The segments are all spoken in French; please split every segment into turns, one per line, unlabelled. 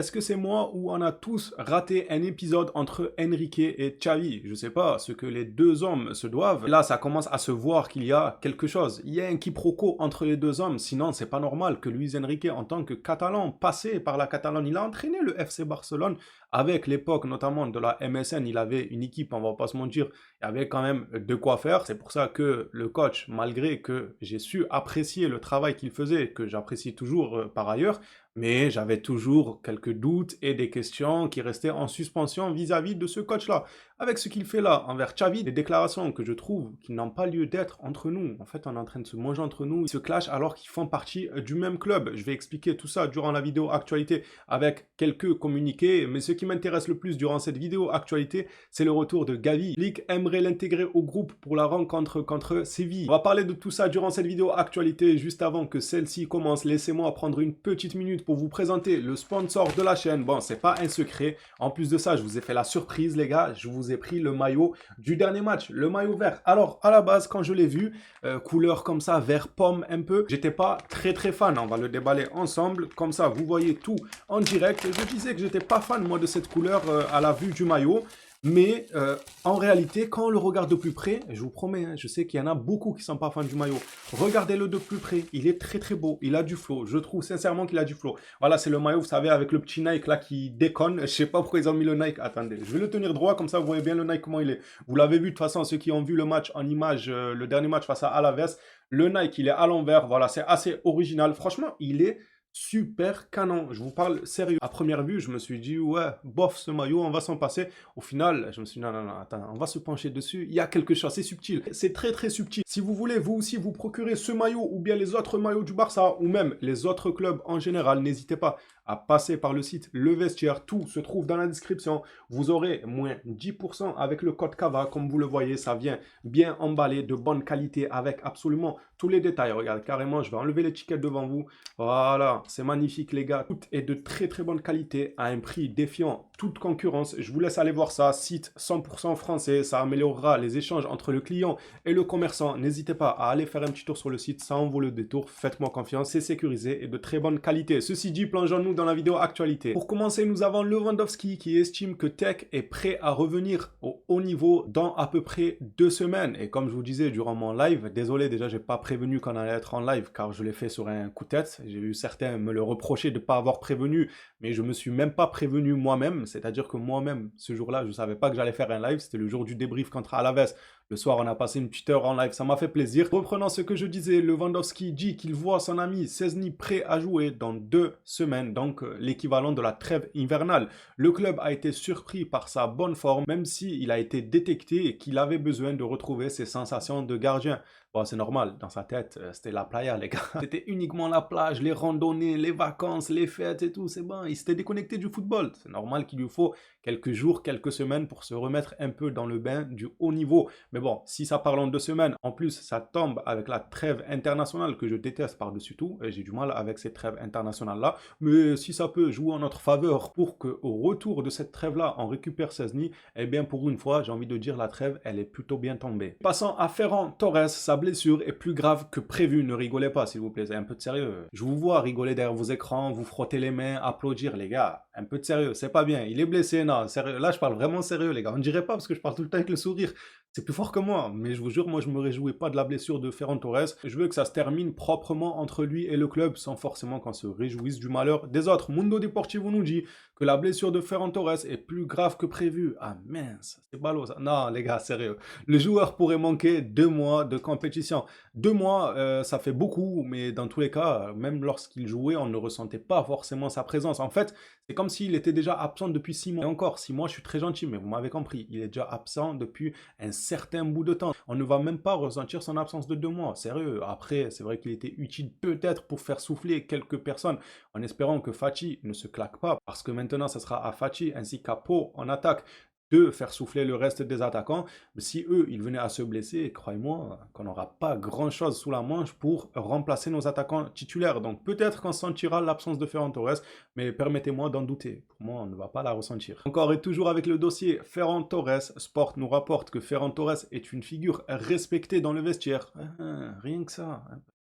Est-ce que c'est moi ou on a tous raté un épisode entre Enrique et Xavi? Je sais pas ce que les deux hommes se doivent. Là, ça commence à se voir qu'il y a quelque chose. Il y a un quiproquo entre les deux hommes. Sinon, c'est pas normal que Luis Enrique, en tant que Catalan, passé par la Catalogne, il a entraîné le FC Barcelone avec l'époque notamment de la MSN. Il avait une équipe, on va pas se mentir, il y avait quand même de quoi faire. C'est pour ça que le coach, malgré que j'ai su apprécier le travail qu'il faisait, que j'apprécie toujours par ailleurs, mais j'avais toujours quelques doutes et des questions qui restaient en suspension vis-à-vis de ce coach-là. Avec ce qu'il fait là envers Xavi, des déclarations que je trouve qui n'ont pas lieu d'être entre nous. En fait, on est en train de se manger entre nous. Ils se clashent alors qu'ils font partie du même club. Je vais expliquer tout ça durant la vidéo actualité avec quelques communiqués. Mais ce qui m'intéresse le plus durant cette vidéo actualité, c'est le retour de Gavi. Ligue aimerait l'intégrer au groupe pour la rencontre contre Séville. On va parler de tout ça durant cette vidéo actualité. Juste avant que celle-ci commence, laissez-moi prendre une petite minute pour vous présenter le sponsor de la chaîne. Bon, c'est pas un secret. En plus de ça, je vous ai fait la surprise, les gars. Je vous ai pris le maillot du dernier match, le maillot vert. Alors, à la base, quand je l'ai vu, couleur comme ça, vert pomme un peu, j'étais pas très fan. On va le déballer ensemble. Comme ça, vous voyez tout en direct. Je disais que j'étais pas fan, moi, de cette couleur à la vue du maillot. Mais en réalité, quand on le regarde de plus près, je vous promets, hein, je sais qu'il y en a beaucoup qui ne sont pas fans du maillot. Regardez-le de plus près, il est très beau, il a du flow. Je trouve sincèrement qu'il a du flow. Voilà, c'est le maillot, vous savez, avec le petit Nike là qui déconne. Je sais pas pourquoi ils ont mis le Nike. Attendez, je vais le tenir droit, comme ça vous voyez bien le Nike comment il est. Vous l'avez vu de toute façon, ceux qui ont vu le match en image, le dernier match face à Alaves, le Nike il est à l'envers. Voilà, c'est assez original. Franchement, il est super canon, je vous parle sérieux. À première vue, je me suis dit, ouais, bof, ce maillot, on va s'en passer. Au final, je me suis dit, non, attends, on va se pencher dessus. Il y a quelque chose, c'est subtil. C'est très subtil. Si vous voulez, vous aussi, vous procurer ce maillot ou bien les autres maillots du Barça ou même les autres clubs en général, n'hésitez pas à passer par le site Le Vestiaire. Tout se trouve dans la description. Vous aurez moins 10% avec le code CAVA. Comme vous le voyez, ça vient bien emballé, de bonne qualité, avec absolument tous les détails. Regardez, carrément, je vais enlever l'étiquette devant vous. Voilà, c'est magnifique, les gars. Tout est de très bonne qualité, à un prix défiant toute concurrence. Je vous laisse aller voir ça. Site 100% français. Ça améliorera les échanges entre le client et le commerçant. N'hésitez pas à aller faire un petit tour sur le site. Ça en vaut le détour. Faites-moi confiance. C'est sécurisé et de très bonne qualité. Ceci dit, plongeons-nous dans la vidéo actualité. Pour commencer, nous avons Lewandowski qui estime que Tech est prêt à revenir au haut niveau dans à peu près 2 semaines. Et comme je vous disais durant mon live, désolé, déjà, j'ai pas prévenu qu'on allait être en live car je l'ai fait sur un coup de tête. J'ai eu certains me le reprocher de ne pas avoir prévenu, mais je me suis même pas prévenu moi-même. C'est-à-dire que moi-même, ce jour-là, je ne savais pas que j'allais faire un live. C'était le jour du débrief contre Alaves. Le soir, on a passé une petite heure en live, ça m'a fait plaisir. Reprenant ce que je disais, Lewandowski dit qu'il voit son ami Szczęsny prêt à jouer dans 2 semaines, donc l'équivalent de la trêve hivernale. Le club a été surpris par sa bonne forme, même s'il a été détecté et qu'il avait besoin de retrouver ses sensations de gardien. Bon, c'est normal, dans sa tête, c'était la playa, les gars. C'était uniquement la plage, les randonnées, les vacances, les fêtes et tout, c'est bon. Il s'était déconnecté du football. C'est normal qu'il lui faut quelques jours, quelques semaines pour se remettre un peu dans le bain du haut niveau. Mais bon, si ça parle en 2 semaines, en plus, ça tombe avec la trêve internationale que je déteste par-dessus tout, et j'ai du mal avec ces trêves internationales-là. Mais si ça peut jouer en notre faveur pour qu'au retour de cette trêve-là, on récupère Szczęsny, eh bien, pour une fois, j'ai envie de dire la trêve, elle est plutôt bien tombée. Passons à Ferran Torres, sa blessure est plus grave que prévu. Ne rigolez pas, s'il vous plaît, c'est un peu de sérieux. Je vous vois rigoler derrière vos écrans, vous frotter les mains, applaudir, les gars. Un peu de sérieux, c'est pas bien. Il est blessé, non, sérieux. Là, je parle vraiment sérieux, les gars. On ne dirait pas parce que je parle tout le temps avec le sourire. C'est plus fort que moi, mais je vous jure, moi je me réjouis pas de la blessure de Ferran Torres. Je veux que ça se termine proprement entre lui et le club, sans forcément qu'on se réjouisse du malheur des autres. Mundo Deportivo nous dit que la blessure de Ferran Torres est plus grave que prévu. Ah mince, c'est ballot ça. Non les gars, sérieux. Le joueur pourrait manquer 2 mois de compétition. 2 mois, ça fait beaucoup, mais dans tous les cas, même lorsqu'il jouait, on ne ressentait pas forcément sa présence. En fait, c'est comme s'il était déjà absent depuis 6 mois. Et encore, 6 mois, je suis très gentil, mais vous m'avez compris. Il est déjà absent depuis un certain bout de temps. On ne va même pas ressentir son absence de 2 mois. Sérieux. Après, c'est vrai qu'il était utile peut-être pour faire souffler quelques personnes, en espérant que Fati ne se claque pas, parce que maintenant, ce sera à Fati ainsi qu'à Pau en attaque de faire souffler le reste des attaquants. Mais si eux, ils venaient à se blesser, croyez-moi qu'on n'aura pas grand-chose sous la manche pour remplacer nos attaquants titulaires. Donc peut-être qu'on sentira l'absence de Ferran Torres, mais permettez-moi d'en douter. Pour moi, on ne va pas la ressentir. Encore et toujours avec le dossier Ferran Torres, Sport nous rapporte que Ferran Torres est une figure respectée dans le vestiaire. Rien que ça.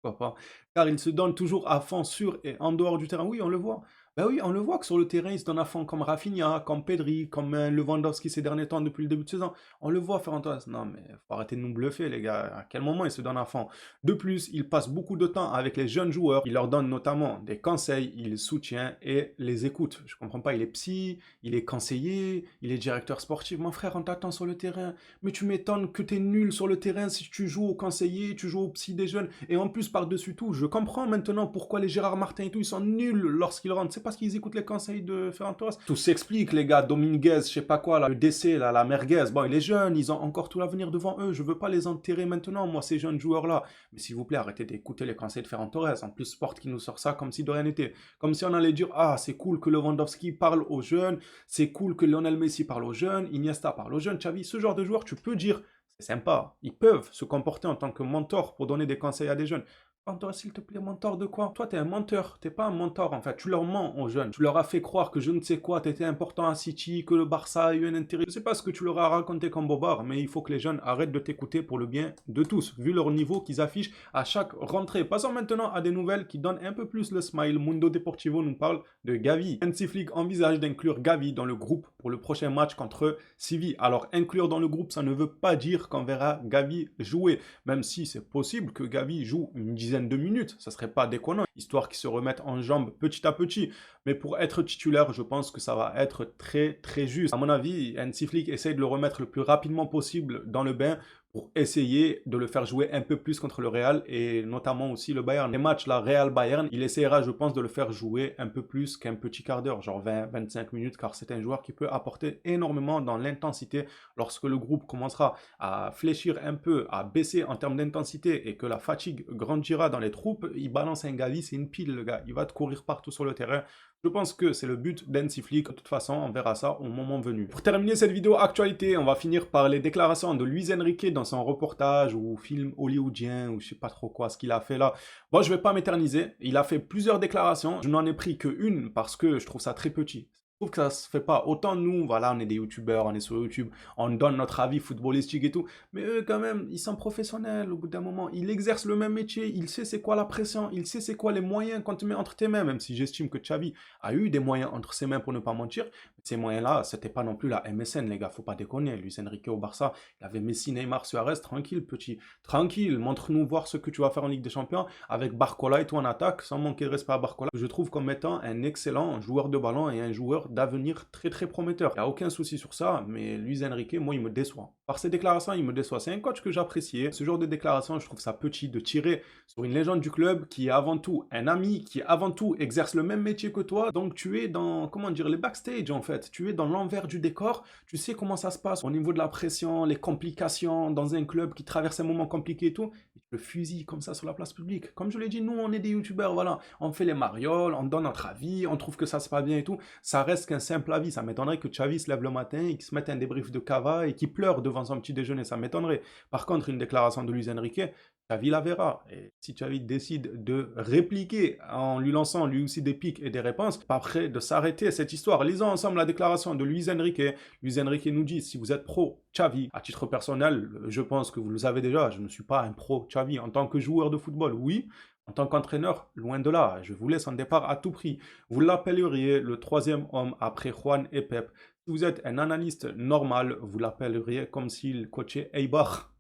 Pourquoi pas? Car il se donne toujours à fond sur et en dehors du terrain. Oui, on le voit. Ben oui, on le voit que sur le terrain, ils se donnent à fond comme Rafinha, comme Pedri, comme Lewandowski ces derniers temps depuis le début de saison. On le voit faire Antoine. Non, mais faut arrêter de nous bluffer, les gars. À quel moment ils se donnent à fond? De plus, il passe beaucoup de temps avec les jeunes joueurs. Il leur donne notamment des conseils, il les soutient et les écoute. Je comprends pas, il est psy, il est conseiller, il est directeur sportif. Mon frère, on t'attend sur le terrain. Mais tu m'étonnes que t'es nul sur le terrain si tu joues au conseiller, tu joues au psy des jeunes. Et en plus, par-dessus tout, je comprends maintenant pourquoi les Gérard Martin et tout, ils sont nuls lorsqu'ils rentrent. C'est parce qu'ils écoutent les conseils de Ferran Torres. Tout s'explique, les gars. Dominguez, je sais pas quoi, là, le décès, là, la merguez. Bon, il est jeune, ils ont encore tout l'avenir devant eux. Je veux pas les enterrer maintenant, moi, ces jeunes joueurs-là. Mais s'il vous plaît, arrêtez d'écouter les conseils de Ferran Torres. En plus, Sport qui nous sort ça comme si de rien n'était. Comme si on allait dire, ah, c'est cool que Lewandowski parle aux jeunes, c'est cool que Lionel Messi parle aux jeunes, Iniesta parle aux jeunes, Xavi, ce genre de joueurs, tu peux dire, c'est sympa. Ils peuvent se comporter en tant que mentor pour donner des conseils à des jeunes. Mentor, s'il te plaît, mentor de quoi? Toi, t'es un menteur, t'es pas un mentor en fait. Tu leur mens aux jeunes. Tu leur as fait croire que je ne sais quoi, t'étais important à City, que le Barça a eu un intérêt. Je sais pas ce que tu leur as raconté comme bobard, mais il faut que les jeunes arrêtent de t'écouter pour le bien de tous, vu leur niveau qu'ils affichent à chaque rentrée. Passons maintenant à des nouvelles qui donnent un peu plus le smile. Mundo Deportivo nous parle de Gavi. Hansi Flick envisage d'inclure Gavi dans le groupe pour le prochain match contre Séville. Alors, inclure dans le groupe, ça ne veut pas dire qu'on verra Gavi jouer, même si c'est possible que Gavi joue une dizaine de minutes, ça serait pas déconnant, histoire qu'ils se remettent en jambes petit à petit. Mais pour être titulaire, je pense que ça va être très très juste. À mon avis, Hansi Flick essaye de le remettre le plus rapidement possible dans le bain pour essayer de le faire jouer un peu plus contre le Real et notamment aussi le Bayern. Les matchs là, Real-Bayern, il essaiera, je pense, de le faire jouer un peu plus qu'un petit quart d'heure, genre 20-25 minutes, car c'est un joueur qui peut apporter énormément dans l'intensité lorsque le groupe commencera à fléchir un peu, à baisser en termes d'intensité et que la fatigue grandira dans les troupes. Il balance un Gavi, c'est une pile, le gars. Il va te courir partout sur le terrain. Je pense que c'est le but d'Hansi Flick. De toute façon, on verra ça au moment venu. Pour terminer cette vidéo actualité, on va finir par les déclarations de Luis Enrique dans son reportage ou film hollywoodien ou je sais pas trop quoi, ce qu'il a fait là. Bon, je vais pas m'éterniser. Il a fait plusieurs déclarations. Je n'en ai pris que une parce que je trouve ça très petit. Je trouve que ça se fait pas. Autant nous, voilà, on est des youtubeurs, on est sur YouTube, on donne notre avis footballistique et tout. Mais eux, quand même, ils sont professionnels au bout d'un moment. Ils exercent le même métier, ils savent c'est quoi la pression, ils savent c'est quoi les moyens qu'on te met entre tes mains. Même si j'estime que Xavi a eu des moyens entre ses mains pour ne pas mentir. Ces moyens-là, c'était pas non plus la MSN, les gars, faut pas déconner. Luis Enrique au Barça, il avait Messi, Neymar, Suarez, tranquille, petit. Tranquille, montre-nous voir ce que tu vas faire en Ligue des Champions avec Barcola et tout en attaque, sans manquer de respect à Barcola. Je trouve comme étant un excellent joueur de ballon et un joueur d'avenir très très prometteur. Il n'y a aucun souci sur ça, mais Luis Enrique, moi, il me déçoit. Par ses déclarations, il me déçoit. C'est un coach que j'appréciais. Ce genre de déclaration, je trouve ça petit de tirer sur une légende du club qui est avant tout un ami, qui avant tout exerce le même métier que toi. Donc tu es dans, comment dire, les backstage en fait. Tu es dans l'envers du décor. Tu sais comment ça se passe au niveau de la pression, les complications dans un club qui traverse un moment compliqué et tout. Et tu le fusilles comme ça sur la place publique. Comme je l'ai dit, nous, on est des youtubeurs, voilà. On fait les marioles, on donne notre avis, on trouve que ça se passe bien et tout. Ça reste qu'un simple avis. Ça m'étonnerait que Xavi se lève le matin et qu'il se mette un débrief de cava et qu'il pleure devant son petit déjeuner. Ça m'étonnerait. Par contre, une déclaration de Luis Enrique, Xavi la verra. Et si Xavi décide de répliquer en lui lançant lui aussi des pics et des réponses, pas prêt de s'arrêter à cette histoire. Lisons ensemble la déclaration de Luis Enrique. Luis Enrique nous dit, si vous êtes pro Xavi, à titre personnel, je pense que vous le savez déjà, je ne suis pas un pro Xavi. En tant que joueur de football, oui. En tant qu'entraîneur, loin de là, je vous laisse en départ à tout prix. Vous l'appelleriez le troisième homme après Juan et Pep. Si vous êtes un analyste normal, vous l'appelleriez comme s'il coachait Eibar.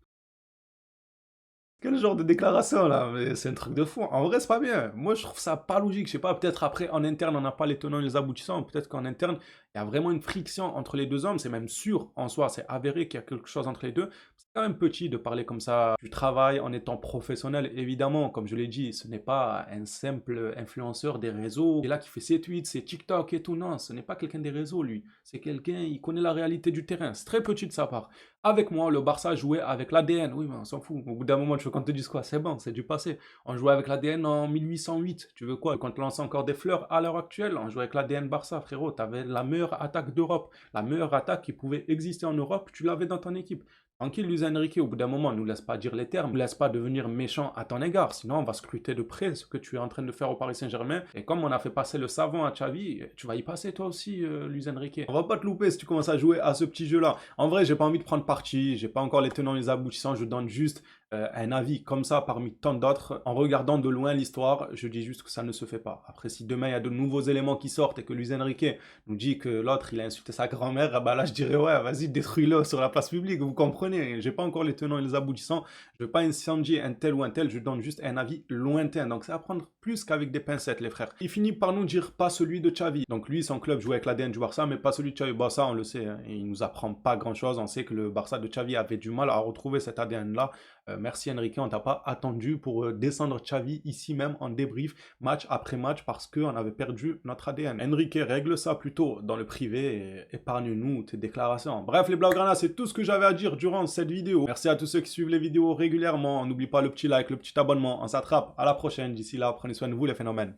Quel genre de déclaration là? Mais c'est un truc de fou. En vrai, c'est pas bien. Moi, je trouve ça pas logique. Je sais pas, peut-être après en interne, on n'a pas les tenants et les aboutissants. Peut-être qu'en interne, il y a vraiment une friction entre les deux hommes. C'est même sûr en soi, c'est avéré qu'il y a quelque chose entre les deux. C'est quand même petit de parler comme ça du travail en étant professionnel. Évidemment, comme je l'ai dit, ce n'est pas un simple influenceur des réseaux. Il est là qui fait ses tweets, ses TikTok et tout. Non, ce n'est pas quelqu'un des réseaux, lui. C'est quelqu'un, il connaît la réalité du terrain. C'est très petit de sa part. Avec moi, le Barça jouait avec l'ADN. Oui, mais on s'en fout. Au bout d'un moment, tu veux qu'on te dise quoi? C'est bon, c'est du passé. On jouait avec l'ADN en 1808. Tu veux quoi? Quand on lance encore des fleurs à l'heure actuelle, on jouait avec l'ADN Barça, frérot. Tu avais la meilleure attaque d'Europe. La meilleure attaque qui pouvait exister en Europe, tu l'avais dans ton équipe. Tranquille, Luis Enrique, au bout d'un moment, ne nous laisse pas dire les termes, ne nous laisse pas devenir méchant à ton égard, sinon on va scruter de près ce que tu es en train de faire au Paris Saint-Germain. Et comme on a fait passer le savon à Xavi, tu vas y passer toi aussi, Luis Enrique. On va pas te louper si tu commences à jouer à ce petit jeu-là. En vrai, j'ai pas envie de prendre parti, j'ai pas encore les tenants et les aboutissants, je donne juste un avis comme ça parmi tant d'autres. En regardant de loin l'histoire, je dis juste que ça ne se fait pas. Après, si demain il y a de nouveaux éléments qui sortent et que Luis Enrique nous dit que l'autre il a insulté sa grand-mère, ah bah là je dirais ouais, vas-y, détruis-le sur la place publique, vous comprenez. J'ai pas encore les tenants et les aboutissants, je veux pas incendier un tel ou un tel, je donne juste un avis lointain. Donc c'est à prendre plus qu'avec des pincettes, les frères. Il finit par nous dire pas celui de Xavi. Donc lui, son club jouait avec l'ADN du Barça, mais pas celui de Xavi. Bah ça, on le sait, hein. Il nous apprend pas grand-chose. On sait que le Barça de Xavi avait du mal à retrouver cet ADN-là. Merci Enrique, on t'a pas attendu pour descendre Xavi ici même en débrief, match après match, parce qu'on avait perdu notre ADN. Enrique, règle ça plutôt dans le privé et épargne-nous tes déclarations. Bref, les Blaugrana, c'est tout ce que j'avais à dire durant cette vidéo. Merci à tous ceux qui suivent les vidéos régulièrement. N'oublie pas le petit like, le petit abonnement. On s'attrape à la prochaine. D'ici là, prenez soin de vous les phénomènes.